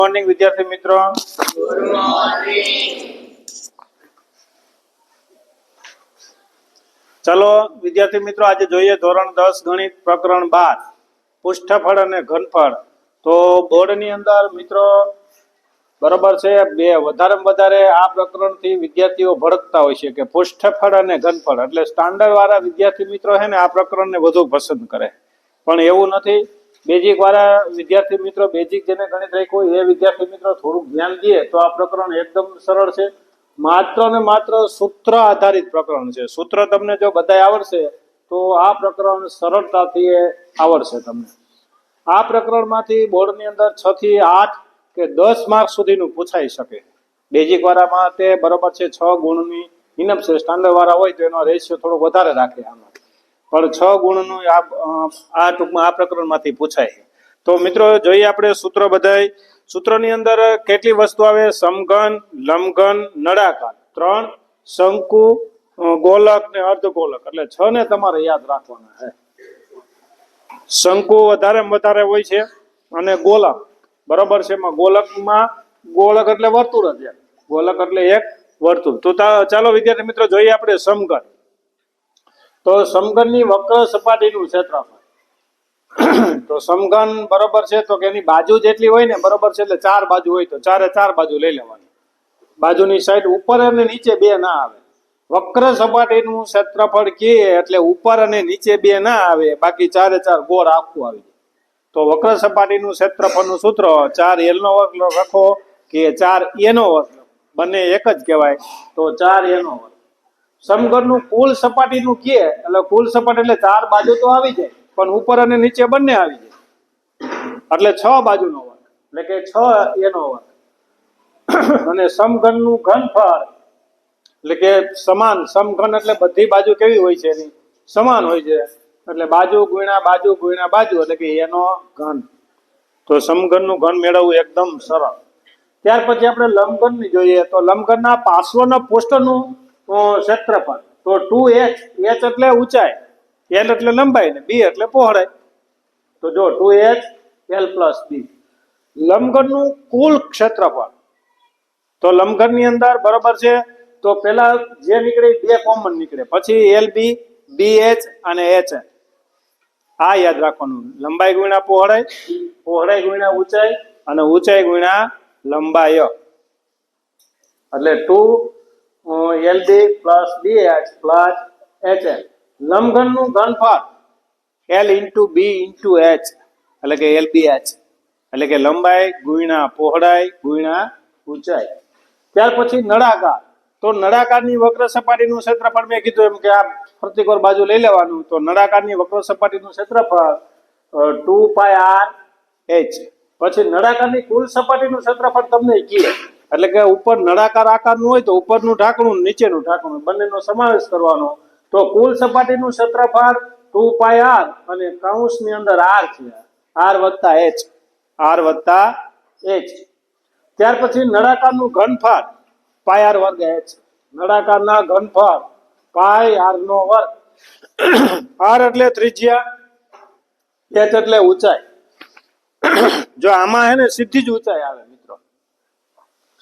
Morning વિદ્યાર્થી મિત્રો. ચલો વિદ્યાર્થી મિત્રો, આજે જોઈએ ધોરણ 10 ગણિત પ્રકરણ 12 પૃષ્ઠફળ અને ઘનફળ. તો બોર્ડની અંદર મિત્રો બરોબર છે, બે વધારે આ પ્રકરણથી વિદ્યાર્થીઓ ભડકતા હોય છે કે પૃષ્ઠફળ અને ઘનફળ, એટલે સ્ટાન્ડર્ડ વાળા વિદ્યાર્થી મિત્રો છે ને આ પ્રકરણને વધુ પસંદ કરે, પણ એવું નથી. બેઝિક વાળા વિદ્યાર્થી મિત્રો, બેઝિક જેને ગણિત રાખ્યું હોય એ વિદ્યાર્થી મિત્રો થોડુંક ધ્યાન દે તો આ પ્રકરણ એકદમ સરળ છે. માત્ર ને માત્ર સૂત્ર આધારિત પ્રકરણ છે. સૂત્ર તમને જો બધાય આવડશે તો આ પ્રકરણ સરળતાથી આવડશે તમને. આ પ્રકરણમાંથી બોર્ડની અંદર 6 થી 8 કે 10 માર્ક સુધીનું પૂછાઈ શકે. બેઝિક વાળામાં તે બરોબર છે 6 ગુણની ઇનફ છે. સ્ટાન્ડર્ડ વાળા હોય તો એનો રેશિયો થોડો વધારે રાખે આમાં, પણ 6 ગુણનું આ ટૂંકમાં આ પ્રકરણમાંથી પૂછાય. તો મિત્રો જોઈએ આપણે સૂત્ર બધાય. સૂત્રની અંદર કેટલી વસ્તુ આવે? સમઘન, લંબઘન, નળાકાર, 3, શંકુ, ગોલક ને અર્ધગોલક, એટલે 6 ને તમારે યાદ રાખવાના છે. શંકુ વધારે હોય છે અને ગોલક બરોબર છે. એમાં ગોલક એટલે વર્તુળ જ, ગોલક એટલે એક વર્તુળ. તો ચાલો વિદ્યાર્થી મિત્રો જોઈએ આપણે સમઘન. તો સમઘનની વક્ર સપાટીનું ક્ષેત્રફળ. તો સમઘન બરોબર છે તો કે એની બાજુ જેટલી હોય ને બરોબર છે, એટલે 4 બાજુ હોય તો 4 બાજુ લઈ લેવાની. બાજુની સાઈડ ઉપર અને નીચે બે ના આવે. વક્ર સપાટીનું ક્ષેત્રફળ કે એટલે ઉપર અને નીચે બે ના આવે, બાકી 4 ગોળ આખું આવી જાય. તો વક્ર સપાટીનું ક્ષેત્રફળનું સૂત્ર 4l નો વર્ગ લખો કે 4a નો વર્ગ, બંને એક જ કહેવાય, તો 4a નો વર્ગ. સમઘનનું કુલ સપાટીનું કે એટલે કુલ સપાટી એટલે 4 બાજુ તો આવી જાય, પણ ઉપર અને નીચે બંને આવી જાય, એટલે 6 બાજુનો વર્ગ, એટલે કે 6a નો વર્ગ. અને સમઘનનું ઘનફળ એટલે કે સમાન. સમઘન એટલે બધી બાજુ કેવી હોય છે? એની સમાન હોય છે, એટલે બાજુ ગુણ્યા બાજુ ગુણ્યા બાજુ, એટલે કે એનો ઘન. તો સમઘનનું ઘન મેળવવું એકદમ સરળ. ત્યાર પછી આપણે લંબઘનની જોઈએ. તો લંબઘનના પાર્શ્વના પૃષ્ઠનું ક્ષેત્રફળ તો 2h. h એટલે ઊંચાઈ, l એટલે લંબાઈ ને b એટલે પહોળાઈ. તો જો 2h l plus b. લંબઘનનું કુલ ક્ષેત્રફળ. તો લંબઘનની અંદર બરોબર છે તો પેલા જે નીકળે બે કોમન નીકળે, પછી lb, bh અને h. આ યાદ રાખવાનું. લંબાઈ ગુણ્યા પહોળાઈ, પહોળાઈ ગુણ્યા ઊંચાઈ અને ઊંચાઈ ગુણ્યા લંબાઈ, એટલે 2lb plus bh plus hl. લંબઘનનું ઘનફળ l into b into h, એટલે કે lbh, એટલે કે લંબાઈ ગુણ્યા પહોળાઈ ગુણ્યા ઊંચાઈ. ત્યાર પછી નળાકાર. તો નળાકારની વક્ર સપાટીનું ક્ષેત્રફળ મેં કીધું એમ કે આ પ્રતિકોર બાજુ લઈ લેવાનું. તો નળાકારની વક્ર સપાટીનું ક્ષેત્રફળ 2πr/h. પછી નળાકારની કુલ સપાટીનું ક્ષેત્રફળ તમને કીએ, એટલે કે ઉપર નળાકાર આકારનું હોય તો ઉપરનું ઢાંકણું નીચેનું ઢાંકણું બંનેનો સમાવેશ કરવાનો. તો કુલ સપાટીનું ક્ષેત્રફળ 2πr અને કૌંસની અંદર r છે, r વત્તા h. ત્યાર પછી નળાકારનું ઘનફળ πr વર્ગ h. નળાકારના ઘનફળ πr નો વર્ગ. r એટલે ત્રિજ્યા, h એટલે ઊંચાઈ. જો આમાં હે ને સીધી જ ઊંચાઈ આવે મિત્રો.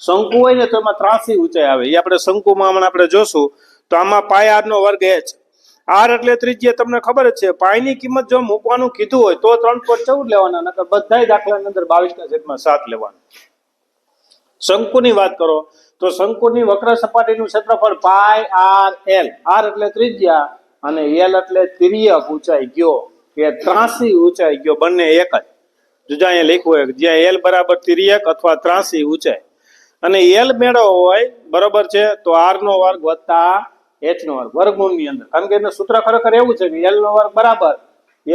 શંકુ હોય ને તો એમાં ત્રાસી ઊંચાઈ આવે, એ આપણે શંકુમાં હમણાં આપણે જોશું. તો આમાં πr નો વર્ગ h. r એટલે ત્રિજ્યા તમને ખબર જ છે. પાઈની કિંમત જો મૂકવાનું કીધું હોય તો 3.14 લેવાના, નકર બધાય દાખલાની અંદર 22/7 લેવાના. શંકુની વાત કરો તો શંકુની વક્ર સપાટીનું ક્ષેત્રફળ πrl. r એટલે ત્રિજ્યા અને l એટલે તિર્યક ઊંચાઈ ગયો કે ત્રાસી ઊંચાઈ ગયો, બંને એક જ. જુદા અહીંયા લખ્યું હોય જ્યાં l બરાબર તિર્યક અથવા ત્રાસી ઊંચાઈ. અને l મેળવવો હોય બરોબર છે તો r નો વર્ગ વત્તા h નો વર્ગ, વર્ગમૂળની અંદર. કારણ કે એનું સૂત્ર ખરેખર એવું છે કે l નો વર્ગ બરાબર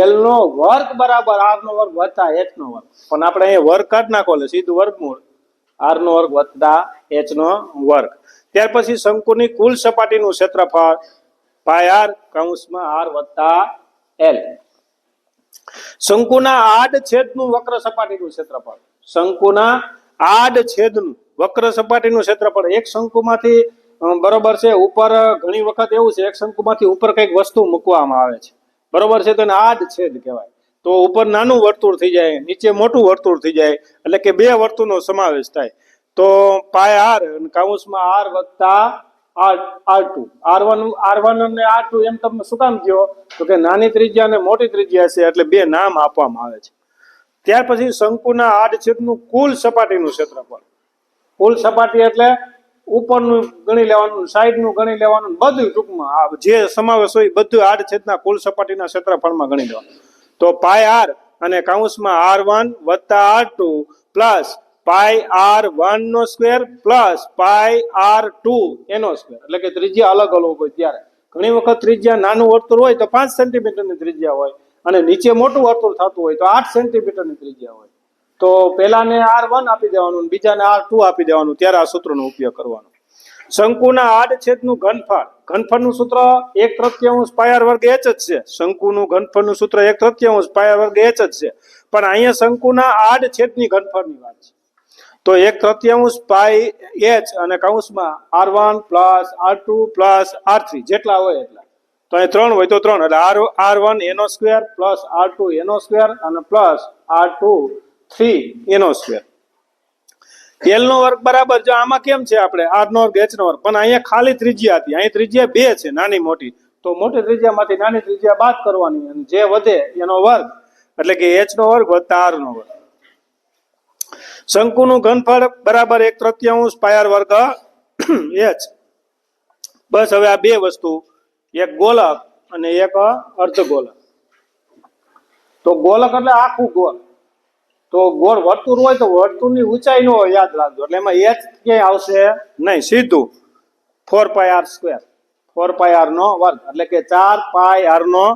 r નો વર્ગ વત્તા h નો વર્ગ, પણ આપણે અહીંયા વર્ગ કાઢ નાખો એટલે સીધું વર્ગમૂળ r નો વર્ગ વત્તા h નો વર્ગ. ત્યાર પછી શંકુની કુલ સપાટીનું ક્ષેત્રફળ πr કૌંસમાં r વત્તા l. શંકુના આડછેદનું વક્ર સપાટીનું ક્ષેત્રફળ. શંકુના આડછેદનું વક્ર સપાટીનું ક્ષેત્રફળ. એક શંકુમાંથી બરોબર છે ઉપર ઘણી વખત એવું છે એક શંકુમાંથી ઉપર કઈક વસ્તુ મૂકવામાં આવે છે બરોબર છે, તો એને આડછેદ કહેવાય. તો ઉપર નાનું વર્તુળ થઈ જાય, નીચે મોટું વર્તુળ થઈ જાય, એટલે કે બે વર્તુળનો સમાવેશ થાય. તો પાય આર કૌંસમાં આર વત્તા R2 R1 અને R2 એમ તમે શું કામ કહો તો કે નાની ત્રિજ્યા અને મોટી ત્રિજ્યા છે એટલે બે નામ આપવામાં આવે છે. ત્યાર પછી શંકુના આડછેદનું કુલ સપાટીનું ક્ષેત્રફળ. કુલ સપાટી એટલે ઉપરનું ગણી લેવાનું, સાઈડનું ગણી લેવાનું, બધું ટૂંકમાં આ જે સમાવેશ હોય બધું આડછેદના કુલ સપાટીના ક્ષેત્રફળમાં ગણી લેવાનું. તો પાય આર અને કૌંસમાં R1 વત્તા R2 પ્લસ પાય R1 નો સ્ક્વેર પ્લસ પાય R2 એનો સ્ક્વેર, એટલે કે ત્રિજ્યા અલગ અલગ હોય ત્યારે. ઘણી વખત ત્રિજ્યા નાનું વર્તુળ હોય તો 5 સેન્ટીમીટરની ત્રિજ્યા હોય અને નીચે મોટું વર્તુળ થતું હોય તો 8 સેન્ટીમીટરની ત્રિજ્યા હોય. તો પહેલાને R1 આપી દેવાનું, બીજાને R2 આપી દેવાનું, ત્યારે આ સૂત્રનો ઉપયોગ કરવાનો. શંકુના આડછેદનું ઘનફળ. ઘનફળનું સૂત્ર 1/3 પાય r વર્ગ h જ છે. શંકુનું ઘનફળનું સૂત્ર 1/3 પાય r વર્ગ h જ છે. પણ અહીંયા શંકુના આડછેદની ઘનફળની વાત છે. તો 1/3 પાય h અને કૌંસમાં R1 plus R2 plus R3 જેટલા હોય એટલા. તો અહીં 3 હોય તો 3 એટલે R1 એનો સ્ક્વેર પ્લસ R2 એનો સ્ક્વેર અને પ્લસ R2 3 એનો સ્ક્વેર. L નો વર્ગ બરાબર, જો આમાં કેમ છે આપણે R નો વર્ગ H નો વર્ગ, પણ અહીંયા ખાલી ત્રિજ્યા હતી, અહીં ત્રિજ્યા 2 છે નાની મોટી, તો મોટી ત્રિજ્યામાંથી નાની ત્રિજ્યા બાદ કરવાની અને જે વધે એનો વર્ગ, એટલે કે H નો વર્ગ વત્તા R નો વર્ગ. શંકુનું ઘનફળ બરાબર 1/3 પાય r વર્ગ h. બસ હવે આ બે વસ્તુ, એક ગોલક અને એક અર્ધગોલક. તો ગોલક એટલે આખું ગોળ, તો ગોળ વર્તુળ હોય તો વર્તુળની ઊંચાઈ નો યાદ રાખજો, એટલે એમાં h ક્યાંય આવશે નહીં, સીધું 4 પાય r સ્ક્વેર, 4 પાય r નો વર્ગ, એટલે કે 4 પાય r નો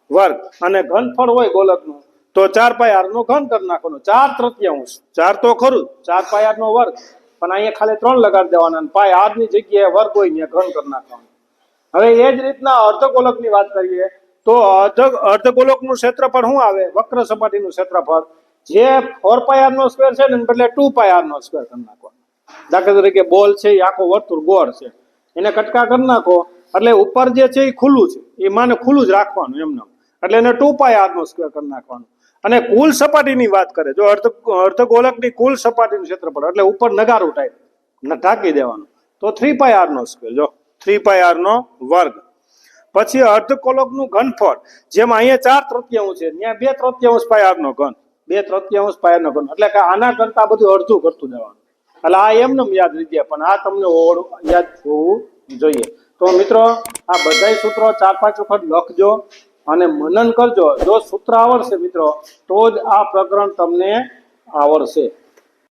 વર્ગ. અને ઘનફળ હોય ગોલકનું તો 4 પાય r નો ઘન કરી નાખવાનો, 4/3, 4 તો ખરું, 4 પાય r નો વર્ગ, પણ અહીંયા ખાલી 3 લગાડી દેવાના અને પાય r ની જગ્યાએ વર્ગ હોય ને ઘન કરી નાખવાનું. હવે એ જ રીતના અર્ધગોલકની વાત કરીએ તો અર્ધગોલકનું ક્ષેત્રફળ શું આવે, વક્ર સપાટીનું ક્ષેત્રફળ, જે 4 પાય r નો સ્ક્વેર છે ને બદલે 2 પાય r નો સ્ક્વેર કરી નાખવાનો. દાખલા તરીકે બોલ છે એ આખો વર્તુળ ગોળ છે, એને કટકા કરી નાખો એટલે ઉપર જે છે એ ખુલ્લું છે, એ માને ખુલ્લું જ રાખવાનું એમને, એટલે એને 2 પાય r નો સ્ક્વેર કરી નાખવાનું. અને કુલ સપાટીની વાત કરે, જો અર્ધગોલકની કુલ સપાટીનું ક્ષેત્રફળ એટલે ઉપર નગારું ટાઈપ ઢાંકી દેવાનું, તો 3 પાય r નો સ્ક્વેર, જો 3 પાય r નો વર્ગ. પછી અર્ધગોલકનું ઘનફળ, જેમ અહીંયા 4/3 છે ત્યાં 2/3 પાય r નો ઘન, 2/3 પાય નો ઘન, એટલે કે આના કરતા બધું અડધું કરતું જવાનું. એટલે આ એમને યાદ રહી જાય, પણ આ તમને યાદ હોવું જોઈએ. તો મિત્રો આ બધા સૂત્રો 4-5 વખત લખજો અને મનન કરજો. જો સૂત્ર આવડશે મિત્રો તો જ આ પ્રકરણ તમને આવડશે.